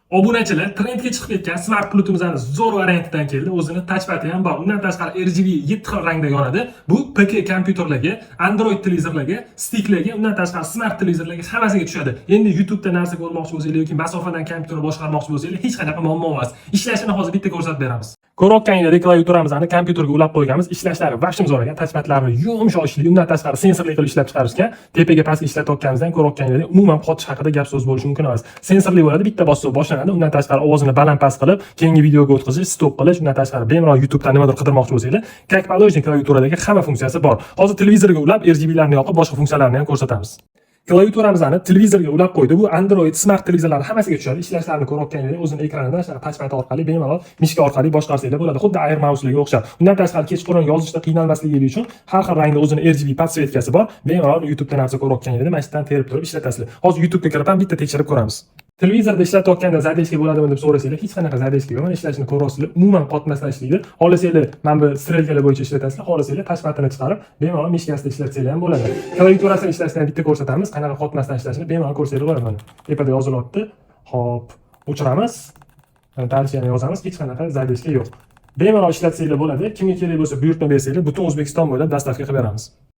Obunachilar trendga chiqib ketgan Smart Plutumizning zo'r variantidan keldi. O'zini touchpadi ham bor. Undan tashqari RGB 7 xil rangda yonadi. Bu PC kompyuterlarga, Android televizorlarga, sticklarga, undan tashqari smart televizorlarga hammasiga tushadi. Endi YouTube da narsa ko'rmoqchi bo'lsangiz yoki masofadan kompyuterni boshqarmoqchi bo'lsangiz hech qanaqa muammo emas. Ishlashini hozir bitta ko'rsatib beramiz. Ko'rayotganingizdek klaviaturamizni kompyuterga ulab qo'yganmiz. Ishlashlari vashim zo'r ekan. Touchpadlarni yumshoq ishlaydi. Undan tashqari sensorli qilib ishlab chiqarishgan. Tepaga pastga ishlatayotganimizdan ko'rayotganingizdek umuman qotish haqida gap so'z bo'lishi mumkin emas. Sensorli bo'ladi, bitta bosib boshlanadi. Undan tashqari ovozini baland past qilib, keyingi videoga o'tkazish, stop qilish, undan tashqari bemalol YouTubedan nimadir qidirmoqchi bo'lsangiz, как положено klaviaturadagi hamma funksiyasi bor. Hozir televizorga ulab RGB larni yoqib, boshqa funksiyalarni ham ko'rsatamiz. Klaviaturamizni televizorga ulab qo'ydi. Bu Android smart televizorlar hammasiga tushadi. Ishlashlarini ko'rayotganingizdek, o'zini ekranidan touchpad orqali bemalol mishka orqali boshqarsanglar bo'ladi. Xuddi Air Mouse'larga o'xshab. Undan tashqari kechqurun yozishda qiynalmaslikligi uchun har xil rangda o'zini RGB podsvetkasi bor. Bemalol YouTube'da narsa ko'rayotganingizda mana shundan terib turib ishlatasizlar. Hozir YouTube'ga kirib ham bitta tekshirib ko'ramiz. Televizorda ishlatayotganda zadeshka bo'ladimi deb so'rasanglar, hech qanaqa zadeshka yo'q. Mana ishlashini ko'rasizlar, umuman qotmasdan ishlaydi. Xohlasanglar mana bu strelkalar bo'yicha ishlatasizlar, xohlasanglar touchpadini chiqarib, bemalol mishkasida ishlatsanglar ham bo'ladi. Klaviaturasini ishlashini bitta ko'rsatamiz, qanaqa qotmasdan ishlashini bemalol ko'rsanglar bo'ladi mana. Tepada yozilyapti. Xo'p, o'chiramiz. Tarixini yozamiz, hech qanaqa zadeshka yo'q. Bemalol ishlatsanglar bo'ladi. Kimga kerak bo'lsa buyurtma bersanglar, butun O'zbekiston bo'ylab dostavka qilib beramiz.